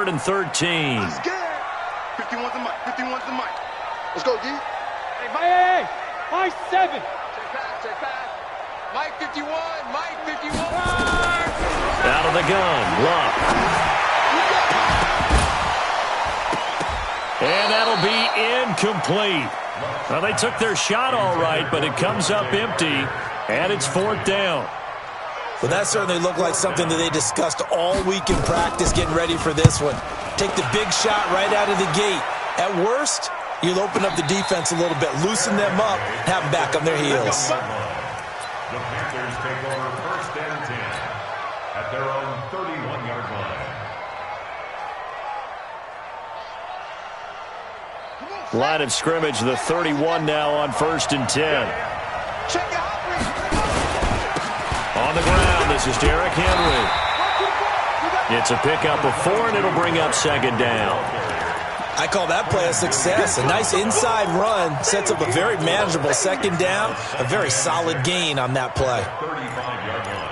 3rd and 13. He's scared. 51's the mic. 51's the mic. Let's go, D. Hey, my 7. Check pass. Mike 51. Mike 51. Out of the gun. Luck. And that'll be incomplete. Well, they took their shot all right, but it comes up empty, and it's 4th down. Well, that certainly looked like something that they discussed all week in practice getting ready for this one. Take the big shot right out of the gate. At worst, you'll open up the defense a little bit, loosen them up, have them back on their heels. The Panthers take over 1st and 10 at their own 31-yard line. Line of scrimmage, the 31 now on 1st and 10. On the ground, this is Derrick Henry. It's a pickup of 4, and it'll bring up 2nd down. I call that play a success. A nice inside run sets up a very manageable 2nd down, a very solid gain on that play. 35-yard line.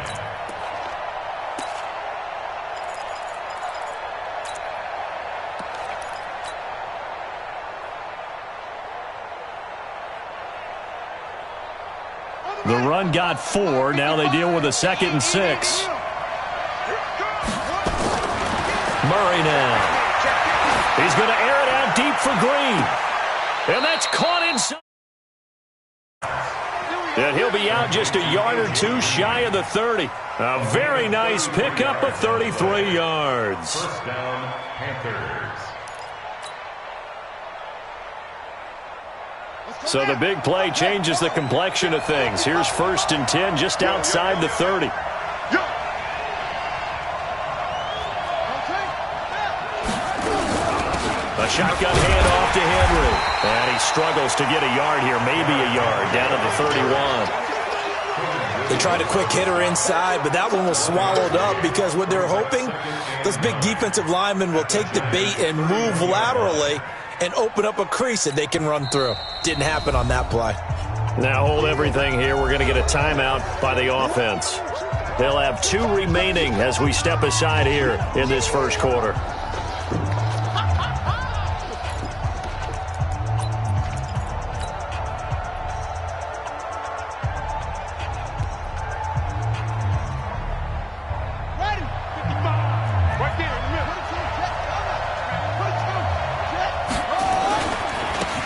The run got 4. Now they deal with a 2nd and 6. Murray now. He's going to air it out deep for Green. And that's caught inside. And he'll be out just a yard or 2 shy of the 30. A very nice pickup of 33 yards. 1st down, Panthers. So the big play changes the complexion of things. Here's 1st and 10 just outside the 30. A shotgun handoff to Henry. And he struggles to get a yard here, maybe a yard, down at the 31. They tried a quick hitter inside, but that one was swallowed up because what they're hoping, those big defensive linemen will take the bait and move laterally and open up a crease that they can run through. Didn't happen on that play. Now hold everything here. We're going to get a timeout by the offense. They'll have 2 remaining as we step aside here in this 1st quarter.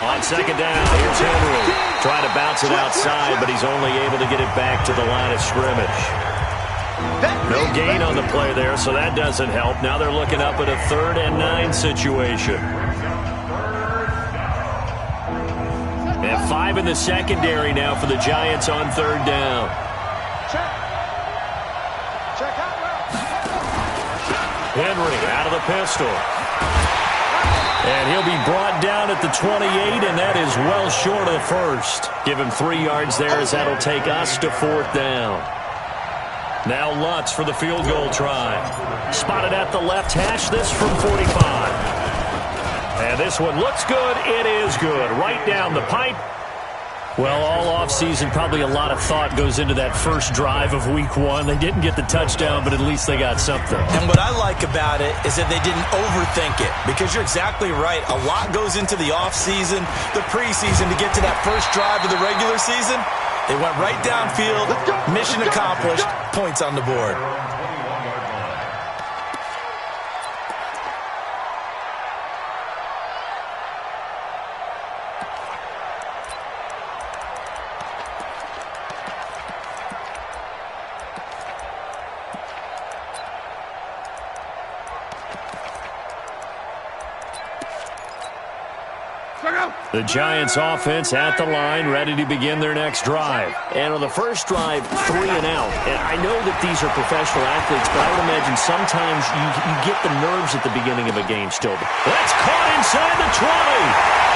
On 2nd down, here's Henry. Trying to bounce it outside, but he's only able to get it back to the line of scrimmage. No gain on the play there, so that doesn't help. Now they're looking up at a 3rd and 9 situation. And 5 in the secondary now for the Giants on 3rd down. Henry out of the pistol. And he'll be brought down at the 28, and that is well short of the 1st. Give him 3 yards there as that'll take us to 4th down. Now Lutz for the field goal try. Spotted at the left hash, this from 45. And this one looks good. It is good. Right down the pipe. Well, all offseason, probably a lot of thought goes into that first drive of Week 1. They didn't get the touchdown, but at least they got something. And what I like about it is that they didn't overthink it, because you're exactly right. A lot goes into the offseason, the preseason, to get to that first drive of the regular season. They went right downfield, mission accomplished, points on the board. The Giants offense at the line, ready to begin their next drive. And on the first drive, 3 and out. And I know that these are professional athletes, but I would imagine sometimes you get the nerves at the beginning of a game still. That's caught inside the 20.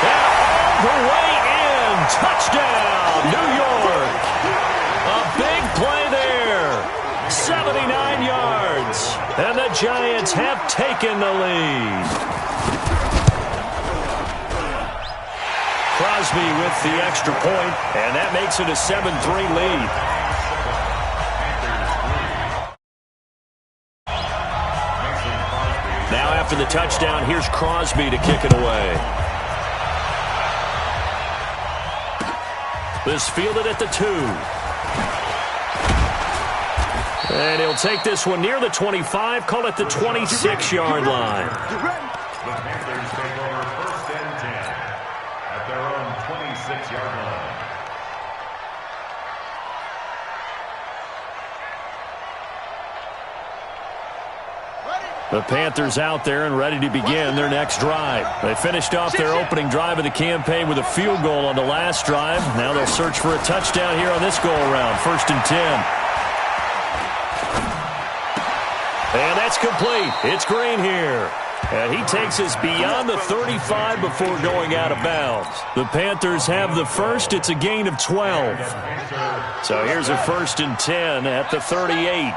And all the way in. Touchdown, New York. A big play there. 79 yards. And the Giants have taken the lead. Crosby with the extra point, and that makes it a 7-3 lead. Now After the touchdown, here's Crosby to kick it away. This fielded at the 2. And he'll take this one near the 25, call it the 26-yard line. The Panthers take over 1st and 10 at their own 26-yard line. The Panthers out there and ready to begin their next drive. They finished off their opening drive of the campaign with a field goal on the last drive. Now they'll search for a touchdown here on this go-around. 1st and 10. And that's complete. It's Green here. And he takes us beyond the 35 before going out of bounds. The Panthers have the first. It's a gain of 12. So here's a 1st and 10 at the 38.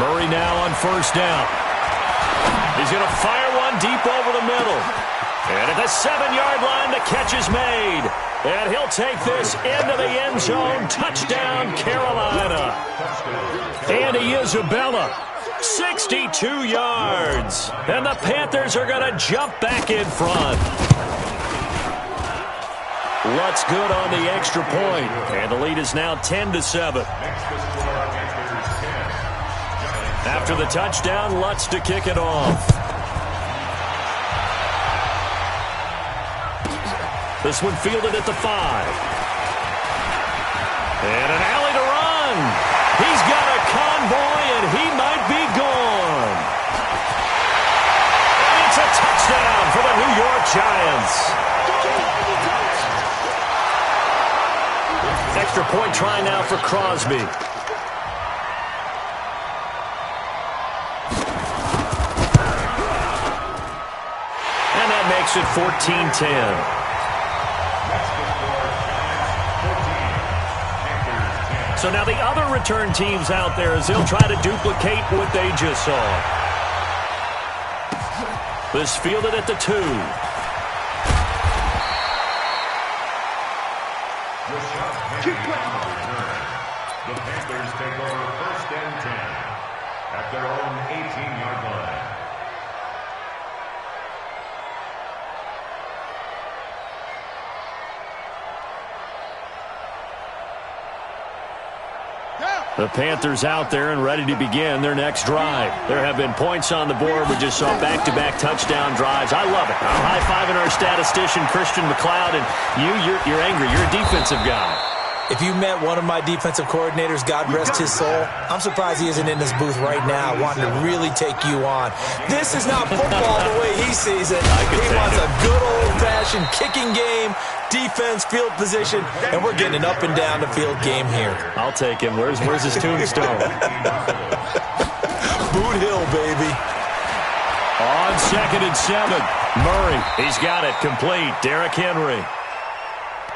Murray now on 1st down. He's going to fire one deep over the middle. And at the 7-yard line, the catch is made. And he'll take this into the end zone. Touchdown, Carolina. Andy Isabella, 62 yards. And the Panthers are going to jump back in front. Lutz good on the extra point. And the lead is now 10-7. After the touchdown, Lutz to kick it off. This one fielded at the 5. And an alley to run. He's got a convoy, and he might be gone. And it's a touchdown for the New York Giants. Extra point try now for Crosby. Makes it 14-10. So now the other return teams out there as they'll try to duplicate what they just saw. This fielded at the 2. The Panthers take over 1st and 10 at their own 18-yard line. The Panthers out there and ready to begin their next drive. There have been points on the board. We just saw back-to-back touchdown drives. I love it. I'm high-fiving our statistician, Christian McLeod, and you're angry. You're a defensive guy. If you met one of my defensive coordinators, God rest his soul, I'm surprised he isn't in this booth right now wanting to really take you on. This is not football the way he sees it. He wants a good old-fashioned kicking game, defense, field position, and we're getting an up and down the field game here. I'll take him. Where's his tombstone? Boot Hill, baby. On 2nd and 7. Murray, he's got it complete. Derrick Henry.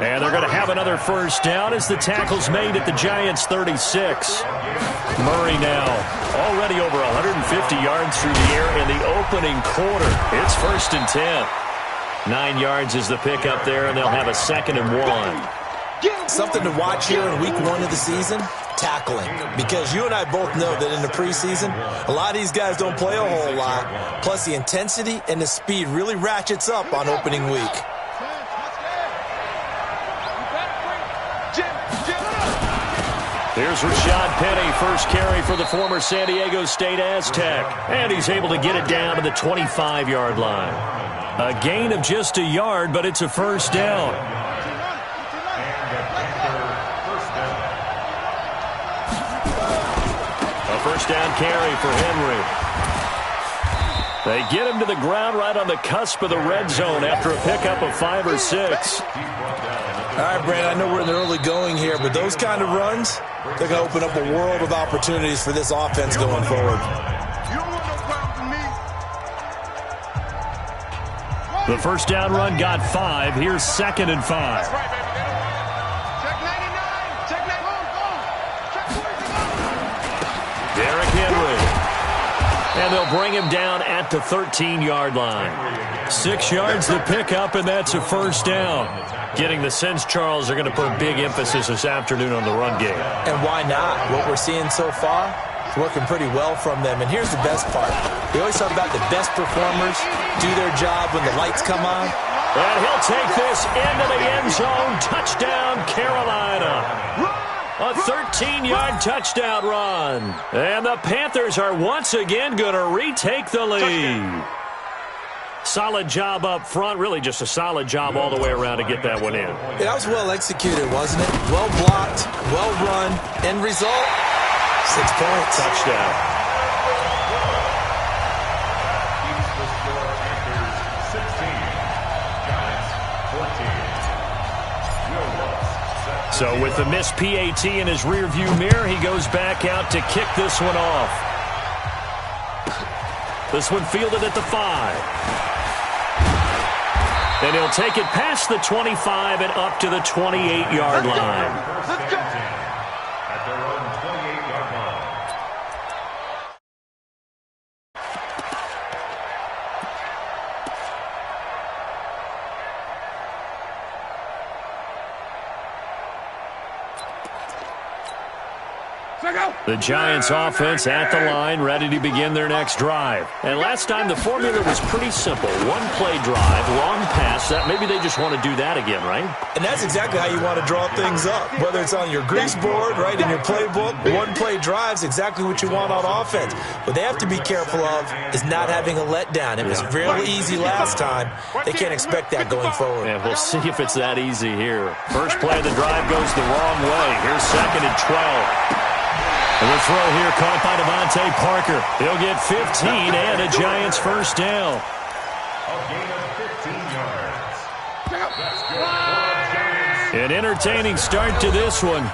And they're going to have another 1st down as the tackle's made at the Giants' 36. Murray now already over 150 yards through the air in the opening quarter. It's 1st and 10. 9 yards is the pickup there, and they'll have a 2nd and 1. Something to watch here in week 1 of the season, tackling. Because you and I both know that in the preseason, a lot of these guys don't play a whole lot. Plus, the intensity and the speed really ratchets up on opening week. Here's Rashad Penny, first carry for the former San Diego State Aztec. And he's able to get it down to the 25-yard line. A gain of just a yard, but it's a 1st down. A 1st down carry for Henry. They get him to the ground right on the cusp of the red zone after a pickup of 5 or 6. All right, Brandon, I know we're in the early going here, but those kind of runs, they're going to open up a world of opportunities for this offense going forward. The 1st down run got 5. Here's 2nd and 5. Derrick Henry. And they'll bring him down at the 13-yard line. 6 yards to pick up, and that's a 1st down. Getting the sense, Charles, they're going to put a big emphasis this afternoon on the run game. And why not? What we're seeing so far is working pretty well from them. And here's the best part. We always talk about the best performers do their job when the lights come on. And he'll take this into the end zone. Touchdown, Carolina. A 13-yard touchdown run. And the Panthers are once again going to retake the lead. Solid job up front. Really just a solid job all the way around to get that one in. Yeah, that was well executed, wasn't it? Well blocked, well run. End result, 6 points. Touchdown. So with the missed PAT in his rearview mirror, he goes back out to kick this one off. This one fielded at the 5. And he'll take it past the 25 and up to the 28-yard line. Let's go. At their own 28-yard line. The Giants offense at the line, ready to begin their next drive. And last time the formula was pretty simple. One play drive, long pass. Maybe they just want to do that again, right? And that's exactly how you want to draw things up. Whether it's on your grease board, right, in your playbook, one play drive's exactly what you want on offense. What they have to be careful of is not having a letdown. It was real easy last time. They can't expect that going forward. And we'll see if it's that easy here. First play of the drive goes the wrong way. Here's 2nd and 12. And the throw here caught by Devontae Parker. He'll get 15 and a Giants first down. A gain of 15 yards. That's good for the Giants. An entertaining start to this one.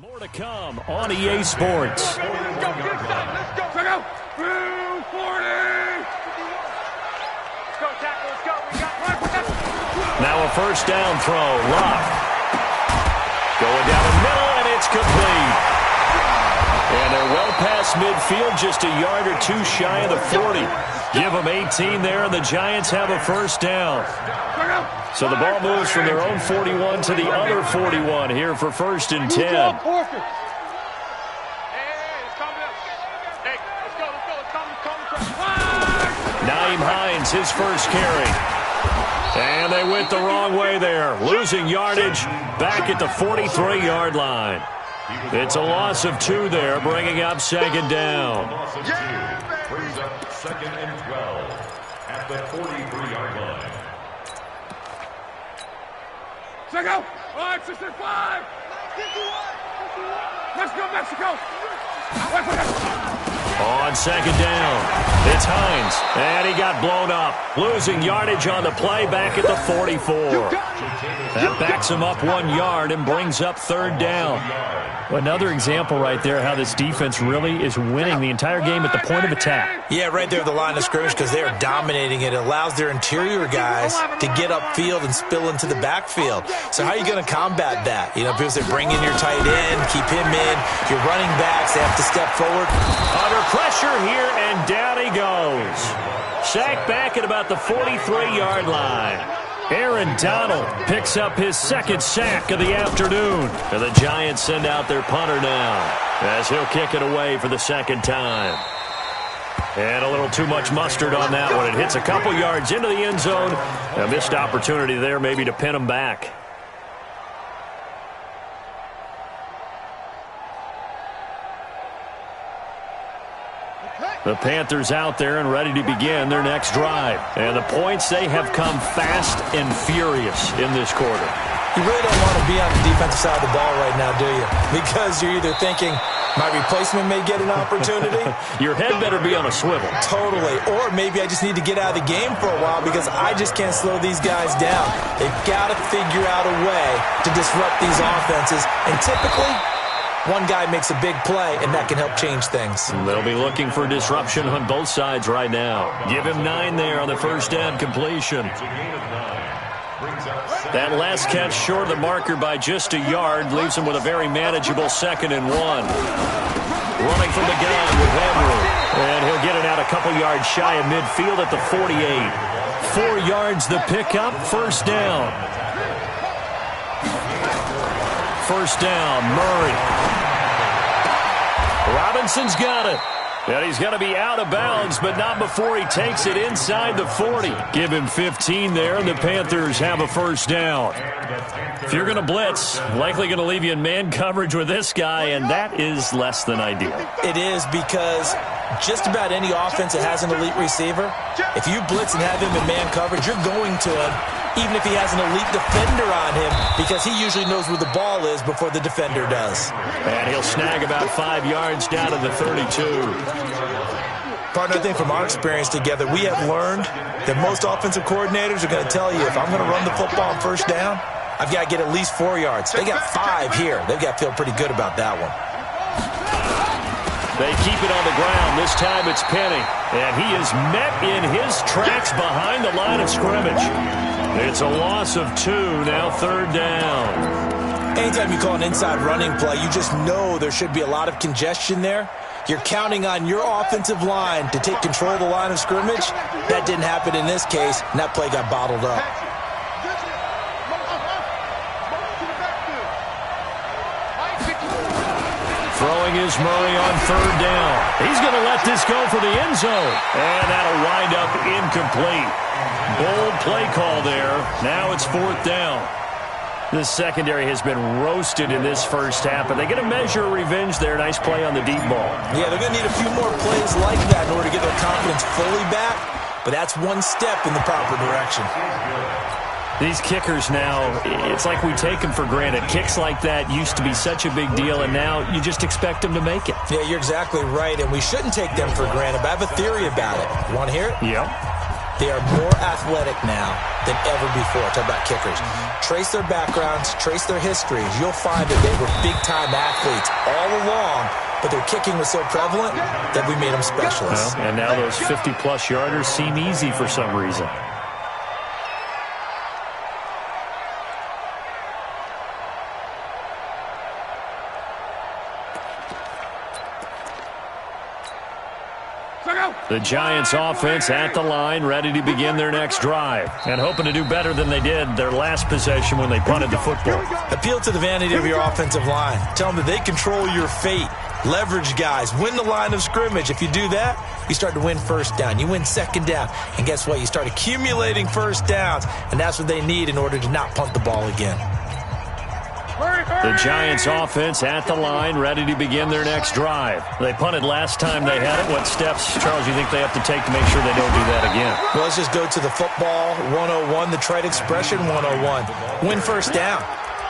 More to come on EA Sports. Let's go. Check out. 40. Let's go, tackle. Let's go. We got Now a first down throw. Rock. Going down the middle, and it's complete. And they're well past midfield, just a yard or two shy of the 40. Give them 18 there, and the Giants have a first down. So the ball moves from their own 41 to the other 41 here for 1st and 10. Naeem Hines, his first carry. And they went the wrong way there. Losing yardage back at the 43-yard line. It's a loss of 2 there, bringing up 2nd down. Loss of 2 brings up 2nd and 12 at the 43-yard line. Check out. 5, 51. Let's go, Mexico. On 2nd down, it's Hines, and he got blown up. Losing yardage on the play back at the 44. That backs him up 1 yard and brings up 3rd down. Another example right there how this defense really is winning the entire game at the point of attack. Yeah, right there at the line of scrimmage because they are dominating it. It allows their interior guys to get upfield and spill into the backfield. So how are you going to combat that? You know, people say bring in your tight end, keep him in. Your running backs, they have to step forward. Under pressure here, and down he goes. Sacked back at about the 43-yard line. Aaron Donald picks up his 2nd sack of the afternoon. And the Giants send out their punter now as he'll kick it away for the 2nd time. And a little too much mustard on that one. It hits a couple yards into the end zone. A missed opportunity there maybe to pin him back. The Panthers out there and ready to begin their next drive. And the points, they have come fast and furious in this quarter. You really don't want to be on the defensive side of the ball right now, do you? Because you're either thinking, my replacement may get an opportunity. Your head better be on a swivel. Totally. Or maybe I just need to get out of the game for a while because I just can't slow these guys down. They've got to figure out a way to disrupt these offenses. And typically, one guy makes a big play, and that can help change things. They'll be looking for disruption on both sides right now. Give him 9 there on the first down completion. That last catch short of the marker by just a yard leaves him with a very manageable 2nd and 1. Running from the gun with Henry. And he'll get it out a couple yards shy of midfield at the 48. 4 yards the pickup, first down. First down, Murray. Robinson's got it. And he's going to be out of bounds, but not before he takes it inside the 40. Give him 15 there, and the Panthers have a first down. If you're going to blitz, likely going to leave you in man coverage with this guy, and that is less than ideal. It is because just about any offense that has an elite receiver, if you blitz and have him in man coverage, you're going to him, even if he has an elite defender on him, because he usually knows where the ball is before the defender does. And he'll snag about 5 yards down to the 32. Partner, I think from our experience together, we have learned that most offensive coordinators are going to tell you, if I'm going to run the football on first down, I've got to get at least 4 yards. They got 5 here. They've got to feel pretty good about that one. They keep it on the ground. This time it's Penny. And he is met in his tracks behind the line of scrimmage. It's a loss of 2, now 3rd down. Anytime you call an inside running play, you just know there should be a lot of congestion there. You're counting on your offensive line to take control of the line of scrimmage. That didn't happen in this case, and that play got bottled up. Throwing is Murray on 3rd down. He's going to let this go for the end zone. And that'll wind up incomplete. Bold play call there. Now it's 4th down. The secondary has been roasted in this first half, but they get a measure of revenge there. Nice play on the deep ball. Yeah, they're going to need a few more plays like that in order to get their confidence fully back, but that's one step in the proper direction. These kickers now, it's like we take them for granted. Kicks like that used to be such a big deal, and now you just expect them to make it. Yeah, you're exactly right, and we shouldn't take them for granted, but I have a theory about it. You want to hear it? Yep. They are more athletic now than ever before. Talk about kickers. Trace their backgrounds, trace their histories. You'll find that they were big-time athletes all along, but their kicking was so prevalent that we made them specialists. Well, and now those 50-plus yarders seem easy for some reason. The Giants offense at the line, ready to begin their next drive. And hoping to do better than they did their last possession when they punted the football. Appeal to the vanity of your offensive line. Tell them that they control your fate. Leverage guys. Win the line of scrimmage. If you do that, you start to win first down. You win second down. And guess what? You start accumulating first downs. And that's what they need in order to not punt the ball again. The Giants offense at the line, ready to begin their next drive. They punted last time they had it. What steps, Charles, you think they have to take to make sure they don't do that again? Well, let's just go to the football 101, the trade expression 101. Win first down.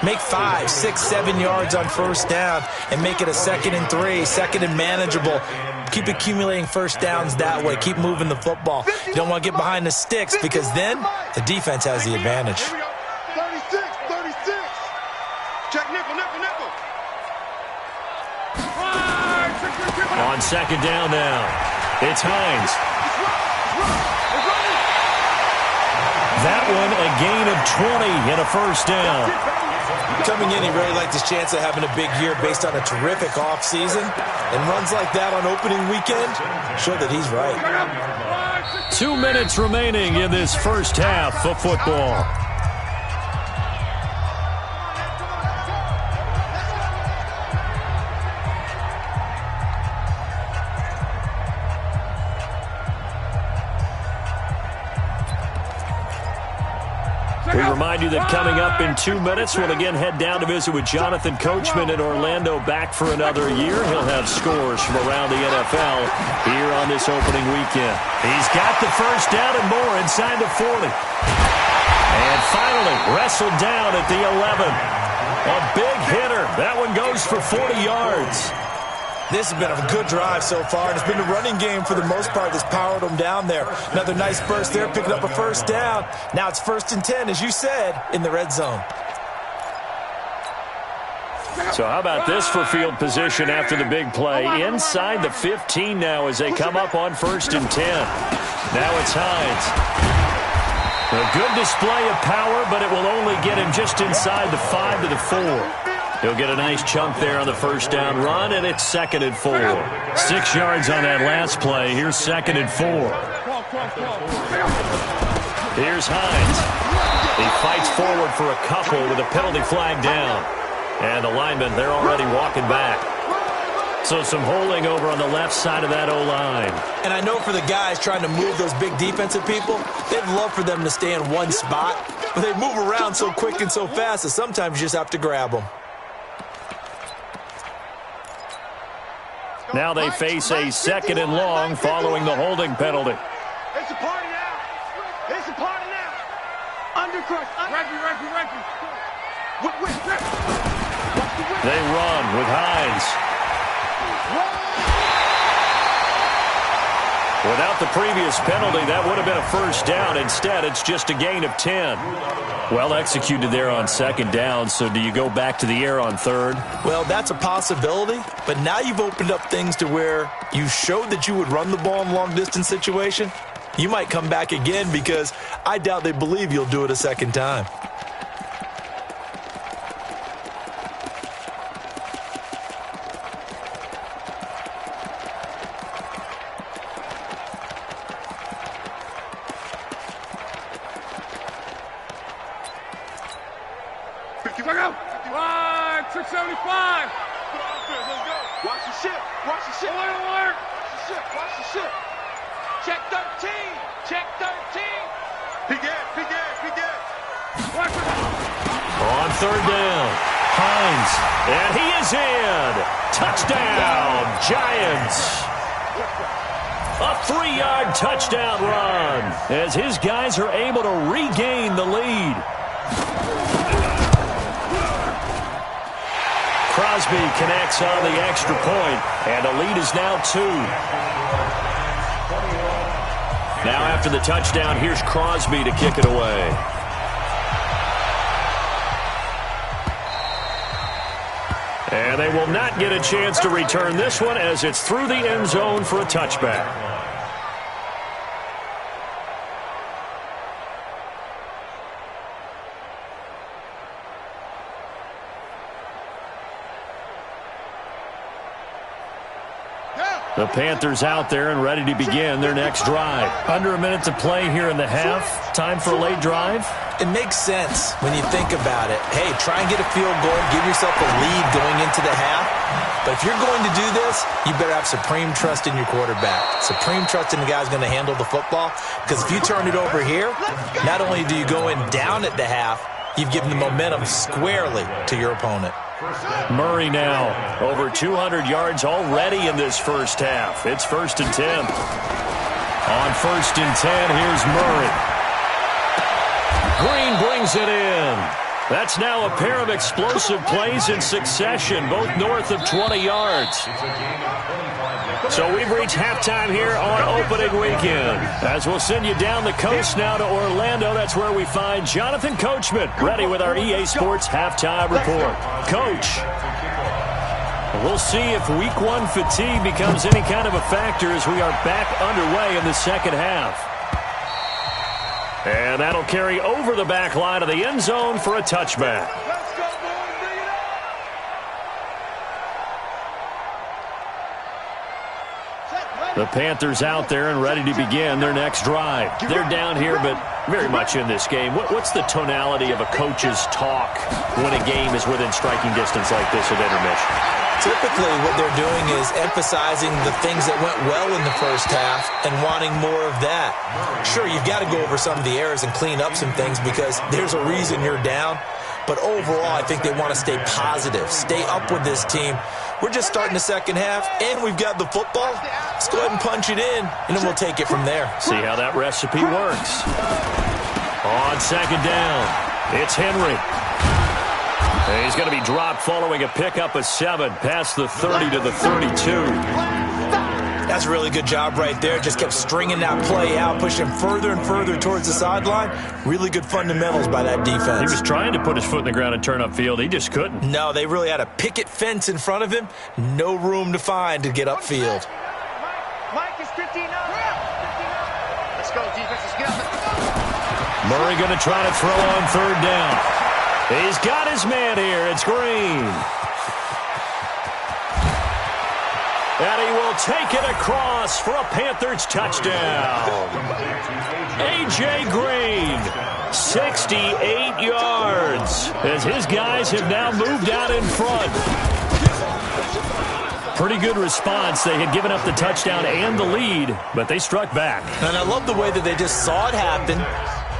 Make 5, 6, 7 yards on first down and make it a 2nd and 3, 2nd and manageable. Keep accumulating first downs that way. Keep moving the football. You don't want to get behind the sticks because then the defense has the advantage. Check nickel, nickel, nickel. On 2nd down now, it's Hines. That one a gain of 20 and a first down. Coming in, he really liked his chance of having a big year based on a terrific offseason. And runs like that on opening weekend show that he's right. 2 minutes remaining in this first half of football. We remind you that coming up in 2 minutes, we'll again head down to visit with Jonathan Coachman in Orlando, back for another year. He'll have scores from around the NFL here on this opening weekend. He's got the first down and more inside the 40. And finally wrestled down at the 11. A big hitter. That one goes for 40 yards. This has been a good drive so far, and it's been the running game for the most part that's powered them down there. Another nice burst there, picking up a first down. Now it's 1st and 10, as you said, in the red zone. So how about this for field position after the big play? Inside the 15 now as they come up on 1st and 10. Now it's Hines. A good display of power, but it will only get him just inside the 5 to the 4. He'll get a nice chunk there on the first down run, and it's 2nd and 4. 6 yards on that last play. Here's 2nd and 4. Here's Hines. He fights forward for a couple with a penalty flag down. And the linemen, they're already walking back. So some holding over on the left side of that O-line. And I know for the guys trying to move those big defensive people, they'd love for them to stay in one spot, but they move around so quick and so fast that sometimes you just have to grab them. Now they face a 2nd and long following the holding penalty. It's a party now. It's a party now. Undercrush. Reggie. They run with Hines. Without the previous penalty, that would have been a first down. Instead, it's just a gain of 10. Well executed there on 2nd down, so do you go back to the air on 3rd? Well, that's a possibility, but now you've opened up things to where you showed that you would run the ball in long-distance situation. You might come back again because I doubt they believe you'll do it a 2nd time. On 3rd down, Hines, and he is in. Touchdown, Giants. A 3-yard touchdown run as his guys are able to regain the lead. Crosby connects on the extra point, and the lead is now 2. Now after the touchdown, here's Crosby to kick it away. And they will not get a chance to return this one as it's through the end zone for a touchback. The Panthers out there and ready to begin their next drive. Under a minute to play here in the half. Time for a late drive. It makes sense when you think about it. Hey, try and get a field goal, give yourself a lead going into the half. But if you're going to do this, you better have supreme trust in your quarterback. Supreme trust in the guy who's going to handle the football. Because if you turn it over here, not only do you go in down at the half, you've given the momentum squarely to your opponent. Murray now, over 200 yards already in this first half. It's 1st and 10. On 1st and 10, here's Murray. Green brings it in. That's now a pair of explosive plays in succession, both north of 20 yards. So we've reached halftime here on opening weekend. As we'll send you down the coast now to Orlando, that's where we find Jonathan Coachman, ready with our EA Sports halftime report. Coach, we'll see if week 1 fatigue becomes any kind of a factor as we are back underway in the second half. And that'll carry over the back line of the end zone for a touchback. The Panthers out there and ready to begin their next drive. They're down here, but very much in this game. What's the tonality of a coach's talk when a game is within striking distance like this at intermission? Typically, what they're doing is emphasizing the things that went well in the first half and wanting more of that. Sure, you've got to go over some of the errors and clean up some things because there's a reason you're down. But overall, I think they want to stay positive, stay up with this team. We're just starting the second half, and we've got the football. Let's go ahead and punch it in, and then we'll take it from there. See how that recipe works. On second down, it's Henry. And he's going to be dropped following a pickup of 7 past the 30 to the 32. That's a really good job right there. Just kept stringing that play out, pushing further and further towards the sideline. Really good fundamentals by that defense. He was trying to put his foot in the ground and turn upfield. He just couldn't. No, they really had a picket fence in front of him. No room to find to get upfield. Mike is 15 up. Let's go, defense. Let's get up. Murray going to try to throw on third down. He's got his man here. It's Green. And he will take it across for a Panthers touchdown. A.J. Green, 68 yards, as his guys have now moved out in front. Pretty good response. They had given up the touchdown and the lead, but they struck back. And I love the way that they just saw it happen,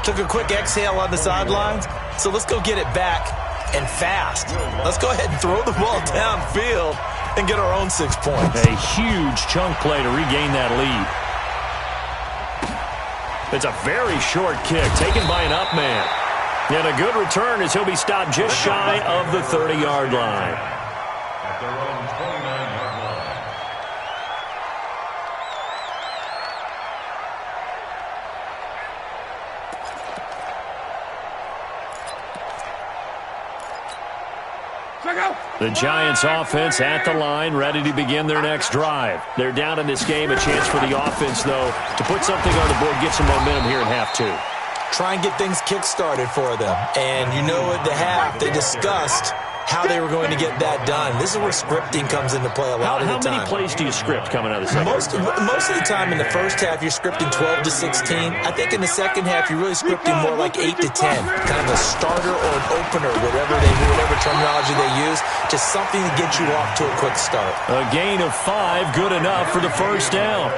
took a quick exhale on the sidelines. So let's go get it back and fast. Let's go ahead and throw the ball downfield and get our own 6 points. A huge chunk play to regain that lead. It's a very short kick taken by an up man. And a good return as he'll be stopped just shy of the 30-yard line. At their own 29-yard line. The Giants offense at the line, ready to begin their next drive. They're down in this game. A chance for the offense, though, to put something on the board, get some momentum here in half 2. Try and get things kick-started for them. And you know at the half, they discussed how they were going to get that done. This is where scripting comes into play a lot of the time. How many plays do you script coming out of the second? Most of the time in the first half, you're scripting 12 to 16. I think in the second half, you're really scripting more like 8 to 10. Kind of a starter or an opener, whatever terminology they use. Just something to get you off to a quick start. A gain of 5, good enough for the first down.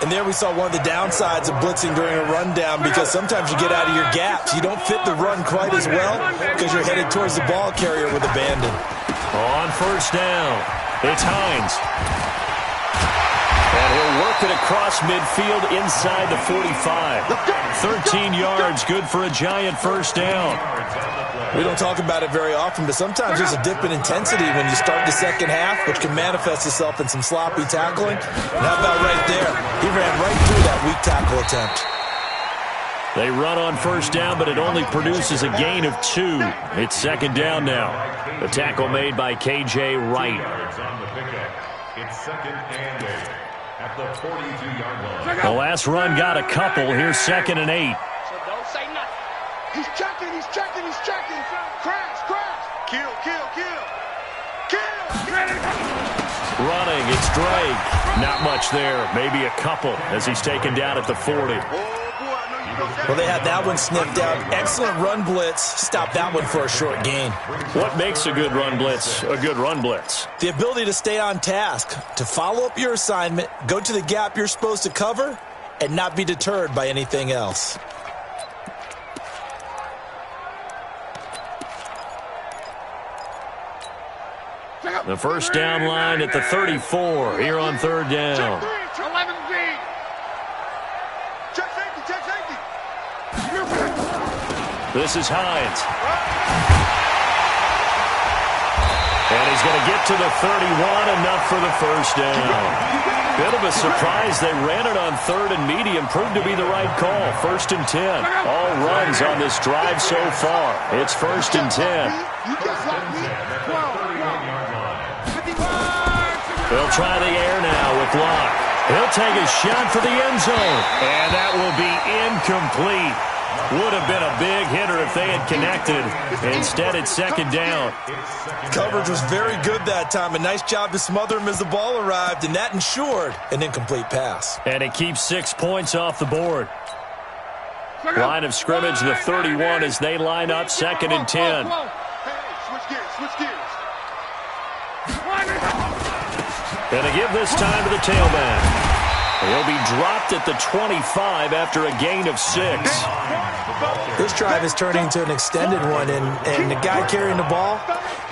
And there we saw one of the downsides of blitzing during a rundown, because sometimes you get out of your gaps. You don't fit the run quite as well because you're headed towards the ball carrier with abandon. On first down, it's Hines. And he'll work it across midfield inside the 45. 13 yards, good for a Giant first down. We don't talk about it very often, but sometimes there's a dip in intensity when you start the second half, which can manifest itself in some sloppy tackling. And how about right there? He ran right through that weak tackle attempt. They run on first down, but it only produces a gain of 2. It's second down now. The tackle made by K.J. Wright. On the pickup. It's second and 8 at the 42-yard line. The last run got a couple. Here's second and 8. So don't say nothing. He's checking. Crash. Kill. Running, it's Drake. Not much there. Maybe a couple as he's taken down at the 40. Well, they had that one sniffed out. Excellent run blitz. Stop that one for a short gain. What makes a good run blitz a good run blitz? The ability to stay on task, to follow up your assignment, go to the gap you're supposed to cover, and not be deterred by anything else. The first down line at the 34 here on third down. 11 feet. Check safety. This is Hines. And he's going to get to the 31, enough for the first down. Bit of a surprise. They ran it on third and medium. Proved to be the right call. First and 10. All runs on this drive so far. It's first and 10. They'll try the air now with Locke. He'll take a shot for the end zone. And that will be incomplete. Would have been a big hitter if they had connected. Instead, it's second down. Coverage was very good that time. A nice job to smother him as the ball arrived, and that ensured an incomplete pass. And it keeps 6 points off the board. Line of scrimmage, the 31, as they line up second and 10. Switch gears. And to give this time to the tailback. He'll be dropped at the 25 after a gain of 6. This drive is turning into an extended one, and the guy carrying the ball,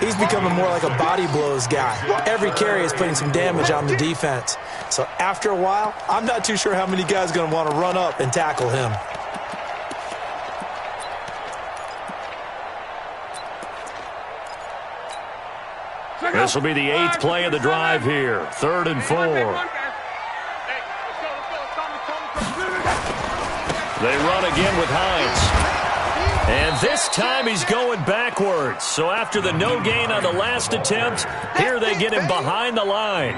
he's becoming more like a body blows guy. Every carry is putting some damage on the defense. So after a while, I'm not too sure how many guys are going to want to run up and tackle him. This will be the 8th play of the drive here. 3rd and 4. They run again with Hines. And this time he's going backwards. So after the no gain on the last attempt, here they get him behind the line.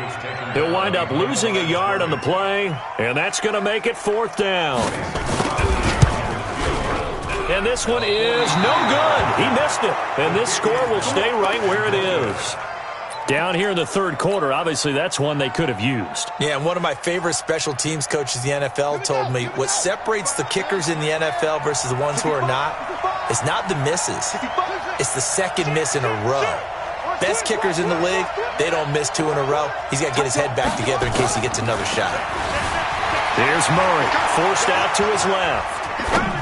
He'll wind up losing a yard on the play, and that's going to make it 4th down. And this one is no good. He missed it. And this score will stay right where it is. Down here in the 3rd quarter, obviously that's one they could have used. Yeah, and one of my favorite special teams coaches in the NFL told me what separates the kickers in the NFL versus the ones who are not is not the misses. It's the second miss in a row. Best kickers in the league, they don't miss 2 in a row. He's got to get his head back together in case he gets another shot. Here's Murray, forced out to his left.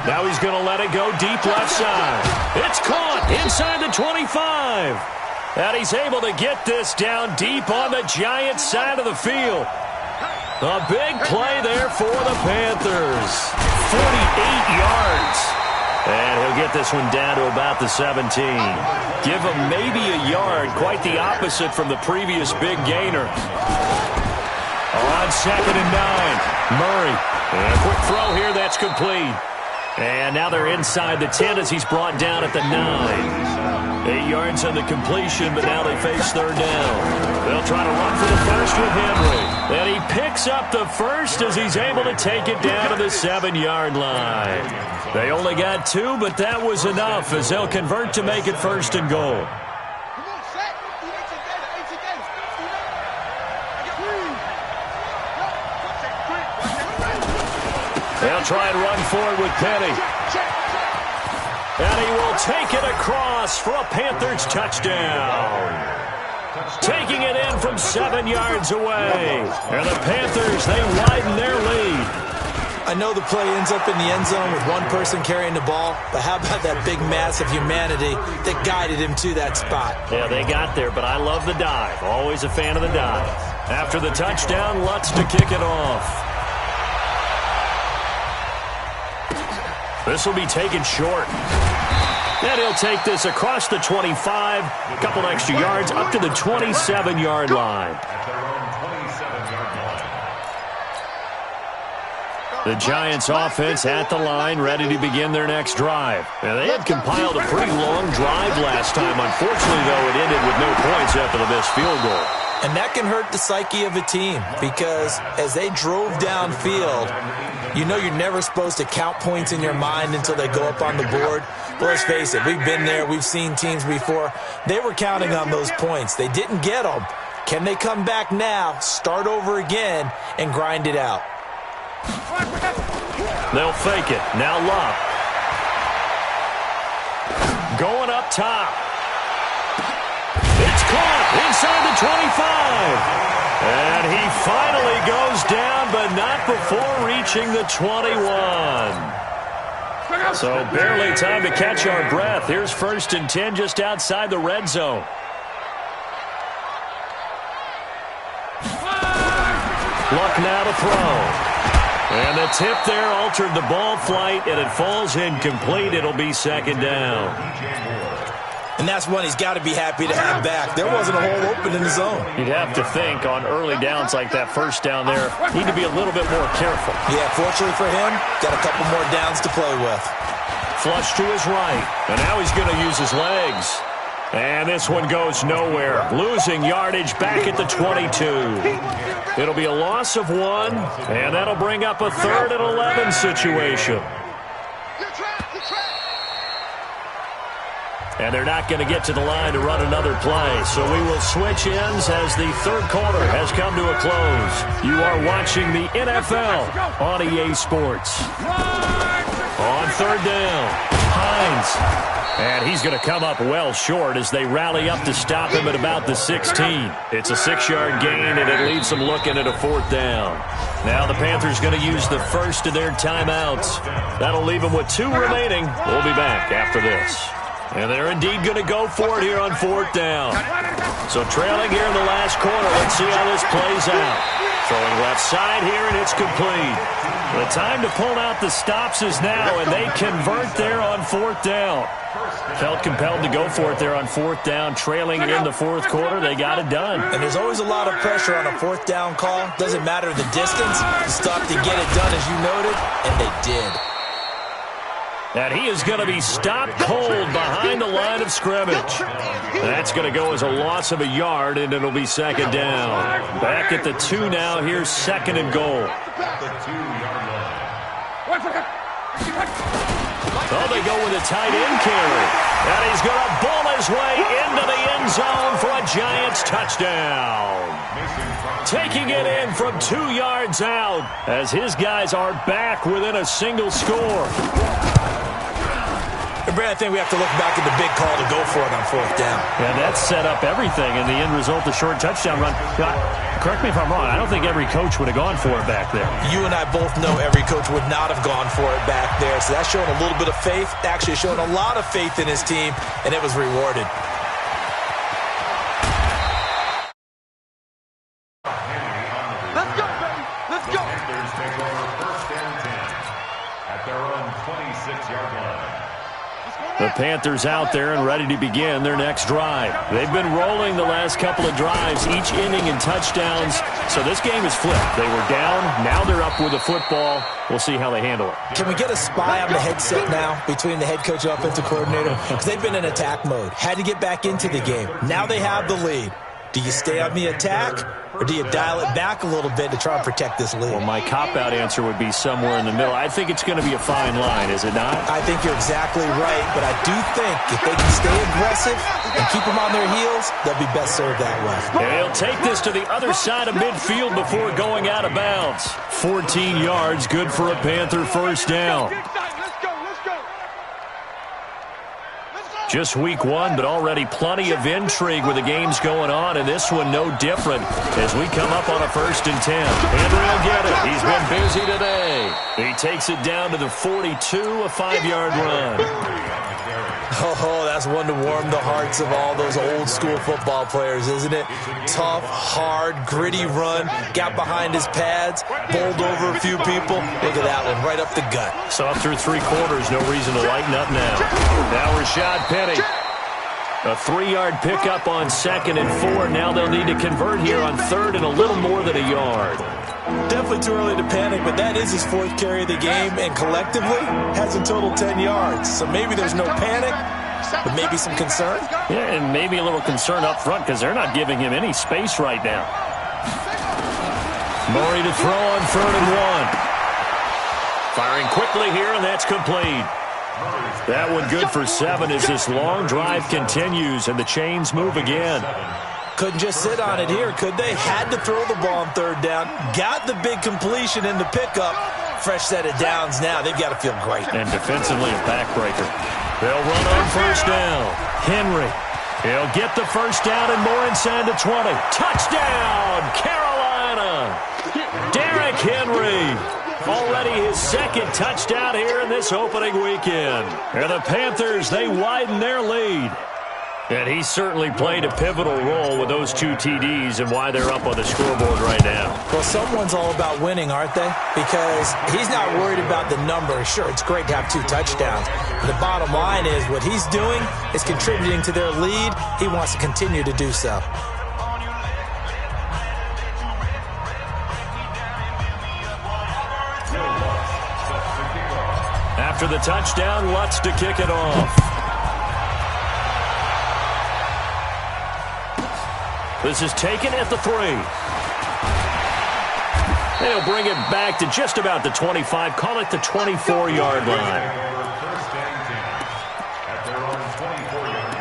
Now he's going to let it go deep left side. It's caught inside the 25. And he's able to get this down deep on the Giants side of the field. A big play there for the Panthers. 48 yards. And he'll get this one down to about the 17. Give him maybe a yard, quite the opposite from the previous big gainer. On 2nd and 9, Murray. And a quick throw here, that's complete. And now they're inside the 10 as he's brought down at the 9. 8 yards on the completion, but now they face 3rd down. They'll try to run for the first with Henry. And he picks up the first as he's able to take it down to the 7-yard line. They only got 2, but that was enough as they'll convert to make it 1st and goal. They'll try and run forward with Penny. And he will take it across for a Panthers touchdown. Taking it in from 7 yards away. And the Panthers, they widen their lead. I know the play ends up in the end zone with one person carrying the ball, but how about that big mass of humanity that guided him to that spot? Yeah, they got there, but I love the dive. Always a fan of the dive. After the touchdown, Lutz to kick it off. This will be taken short. And he'll take this across the 25, a couple extra yards, up to the 27-yard line. The Giants offense at the line, ready to begin their next drive. Now, they had compiled a pretty long drive last time. Unfortunately, though, it ended with no points after the missed field goal. And that can hurt the psyche of a team because as they drove downfield, you know you're never supposed to count points in your mind until they go up on the board. But let's face it, we've been there. We've seen teams before. They were counting on those points. They didn't get them. Can they come back now, start over again, and grind it out? They'll fake it. Now Love. Going up top. It's caught inside the 25. And he finally goes down, but not before reaching the 21. So barely time to catch our breath. Here's 1st and 10 just outside the red zone. Luck now to throw. And the tip there altered the ball flight, and it falls incomplete. It'll be 2nd down. And that's one he's got to be happy to have back. There wasn't a hole open in the zone. You'd have to think on early downs like that 1st down there, need to be a little bit more careful. Yeah, fortunately for him, got a couple more downs to play with. Flush to his right, and now he's going to use his legs. And this one goes nowhere. Losing yardage back at the 22. It'll be a loss of 1, and that'll bring up a 3rd and 11 situation. And they're not going to get to the line to run another play. So we will switch ends as the 3rd quarter has come to a close. You are watching the NFL on EA Sports. On 3rd down, Hines. And he's going to come up well short as they rally up to stop him at about the 16. It's a 6-yard gain, and it leaves them looking at a 4th down. Now the Panthers going to use the first of their timeouts. That'll leave them with 2 remaining. We'll be back after this. And they're indeed going to go for it here on 4th down. So trailing here in the last quarter. Let's see how this plays out. Throwing left side here, and it's complete. The time to pull out the stops is now, and they convert there on 4th down. Felt compelled to go for it there on 4th down, trailing in the 4th quarter. They got it done. And there's always a lot of pressure on a 4th down call. Doesn't matter the distance. You stop to get it done, as you noted, and they did. And he is going to be stopped cold behind the line of scrimmage. That's going to go as a loss of a yard, and it'll be 2nd down. Back at the 2 now. Here's 2nd and goal. The 2-yard line. Oh, they go with a tight end carry. And he's going to bull his way into the end zone for a Giants touchdown. Taking it in from 2 yards out as his guys are back within a single score. Brad, I think we have to look back at the big call to go for it on 4th down. And that set up everything in the end result, the short touchdown run. Correct me if I'm wrong. I don't think every coach would have gone for it back there. You and I both know every coach would not have gone for it back there. So that's showing a little bit of faith, actually showing a lot of faith in his team, and it was rewarded. Let's go, baby. Let's go. The Panthers take over 1st and 10 at their own 26-yard line. The Panthers out there and ready to begin their next drive. They've been rolling the last couple of drives, each inning in touchdowns. So this game is flipped. They were down. Now they're up with the football. We'll see how they handle it. Can we get a spy on the headset now between the head coach and offensive coordinator? Because they've been in attack mode. Had to get back into the game. Now they have the lead. Do you stay on the attack, or do you dial it back a little bit to try and protect this lead? Well, my cop-out answer would be somewhere in the middle. I think it's going to be a fine line, is it not? I think you're exactly right, but I do think if they can stay aggressive and keep them on their heels, they'll be best served that way. And he'll take this to the other side of midfield before going out of bounds. 14 yards, good for a Panther 1st down. Just week 1, but already plenty of intrigue with the games going on, and this one no different as we come up on a 1st and 10. Henry will get it. He's been busy today. He takes it down to the 42, a 5-yard run. Oh, that's one to warm the hearts of all those old-school football players, isn't it? Tough, hard, gritty run, got behind his pads, bowled over a few people. Look at that one, right up the gut. So up through 3 quarters, no reason to lighten up now. Now Rashad Penny. A 3-yard pickup on 2nd and 4. Now they'll need to convert here on 3rd and a little more than a yard. Definitely too early to panic, but that is his 4th carry of the game, and collectively has a total 10 yards. So maybe there's no panic, but maybe some concern. Yeah, and maybe a little concern up front because they're not giving him any space right now. Murray to throw on 3rd and 1. Firing quickly here, and that's complete. That one good for 7 as this long drive continues and the chains move again. Couldn't just sit on it here, could they? Had to throw the ball on 3rd down. Got the big completion in the pickup. Fresh set of downs now. They've got to feel great. And defensively a backbreaker. They'll run on 1st down. Henry. He'll get the 1st down and more inside the 20. Touchdown, Carolina. Derrick Henry. Already his 2nd touchdown here in this opening weekend. And the Panthers, they widen their lead. And he certainly played a pivotal role with those 2 TDs and why they're up on the scoreboard right now. Well, someone's all about winning, aren't they? Because he's not worried about the number. Sure, it's great to have 2 touchdowns. But the bottom line is what he's doing is contributing to their lead. He wants to continue to do so. After the touchdown, Lutz to kick it off. This is taken at the 3. They'll bring it back to just about the 25. Call it the 24-yard line. 1st and 10 at their own 24-yard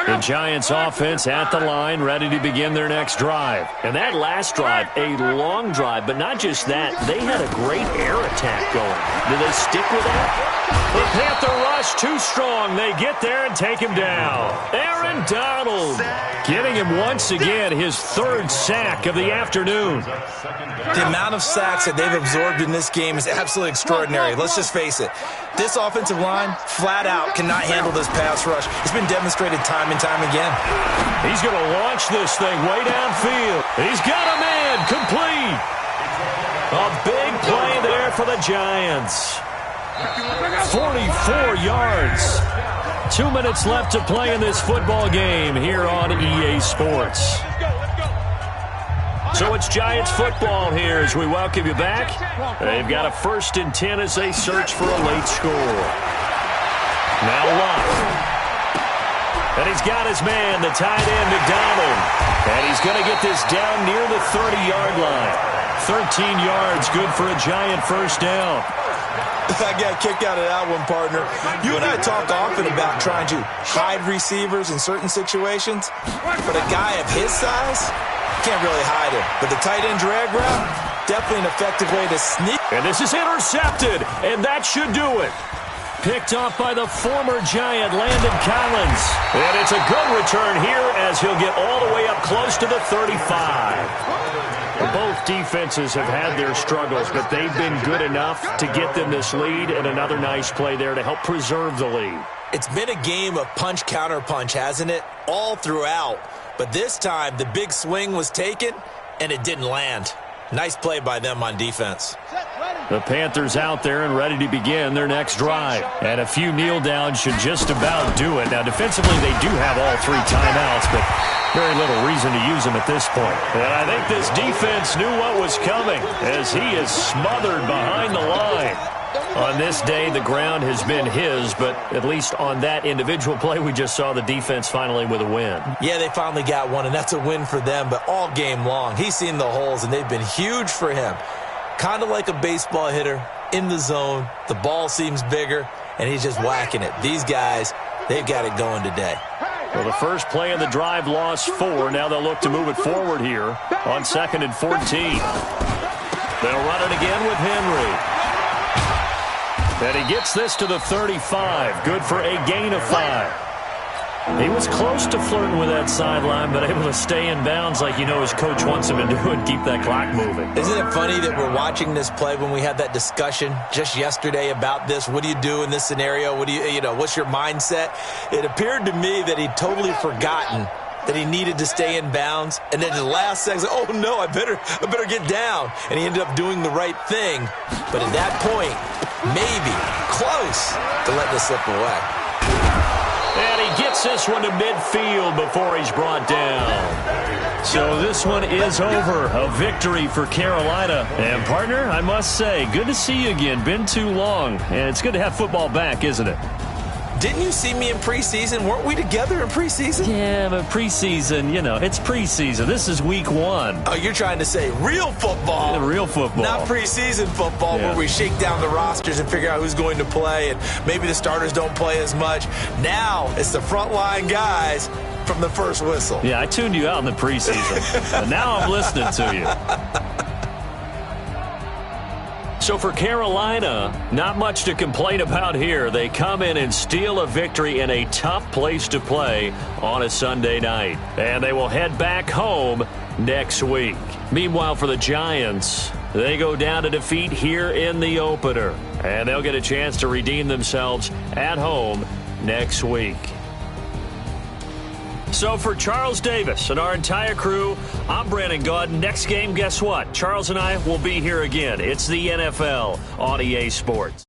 line. The Giants offense at the line, ready to begin their next drive. And that last drive, a long drive, but not just that. They had a great air attack going. Do they stick with that? The Panther rush too strong. They get there and take him down. Aaron Donald getting him once again his third sack of the afternoon. The amount of sacks that they've absorbed in this game is absolutely extraordinary. Let's just face it. This offensive line, flat out, cannot handle this pass rush. It's been demonstrated time and time again. He's going to launch this thing way downfield. He's got a man complete. A big play there for the Giants. 44 yards. 2 minutes left to play in this football game here on EA Sports. So it's Giants football here as we welcome you back. They've got a 1st and 10 as they search for a late score. Now Luck. And he's got his man, the tight end, McDonald. And he's going to get this down near the 30-yard line. 13 yards, good for a Giant first down. I got a kick out of that one, partner. You and I talk often about trying to hide receivers in certain situations, but a guy of his size can't really hide him. But the tight end drag route, definitely an effective way to sneak. And this is intercepted, and that should do it. Picked off by the former Giant, Landon Collins. And it's a good return here as he'll get all the way up close to the 35. Both defenses have had their struggles, but they've been good enough to get them this lead, and another nice play there to help preserve the lead. It's been a game of punch-counter-punch, hasn't it? All throughout. But this time, the big swing was taken, and it didn't land. Nice play by them on defense. The Panthers out there and ready to begin their next drive. And a few kneel downs should just about do it. Now, defensively, they do have all 3 timeouts, but very little reason to use them at this point. And I think this defense knew what was coming as he is smothered behind the line. On this day, the ground has been his, but at least on that individual play, we just saw the defense finally with a win. Yeah, they finally got one, and that's a win for them, but all game long, he's seen the holes, and they've been huge for him. Kind of like a baseball hitter in the zone. The ball seems bigger, and he's just whacking it. These guys, they've got it going today. Well, the first play of the drive lost 4. Now they'll look to move it forward here on 2nd and 14. They'll run it again with Henry. And he gets this to the 35. Good for a gain of 5. He was close to flirting with that sideline, but able to stay in bounds like you know his coach wants him to do and keep that clock moving. Isn't it funny that we're watching this play when we had that discussion just yesterday about this? What do you do in this scenario? What do you know, what's your mindset? It appeared to me that he'd totally forgotten that he needed to stay in bounds, and then in the last second, oh no, I better get down. And he ended up doing the right thing. But at that point, maybe close to letting it slip away. And he gets this one to midfield before he's brought down. So this one is over. A victory for Carolina. And, partner, I must say, good to see you again. Been too long. And it's good to have football back, isn't it? Didn't you see me in preseason? Weren't we together in preseason? Yeah, but preseason, you know, it's preseason. This is week 1. Oh, you're trying to say real football. Yeah, real football. Not preseason football where we shake down the rosters and figure out who's going to play, and maybe the starters don't play as much. Now it's the frontline guys from the first whistle. Yeah, I tuned you out in the preseason. But now I'm listening to you. So for Carolina, not much to complain about here. They come in and steal a victory in a tough place to play on a Sunday night. And they will head back home next week. Meanwhile, for the Giants, they go down to defeat here in the opener. And they'll get a chance to redeem themselves at home next week. So for Charles Davis and our entire crew, I'm Brandon Gaudin. Next game, guess what? Charles and I will be here again. It's the NFL on EA Sports.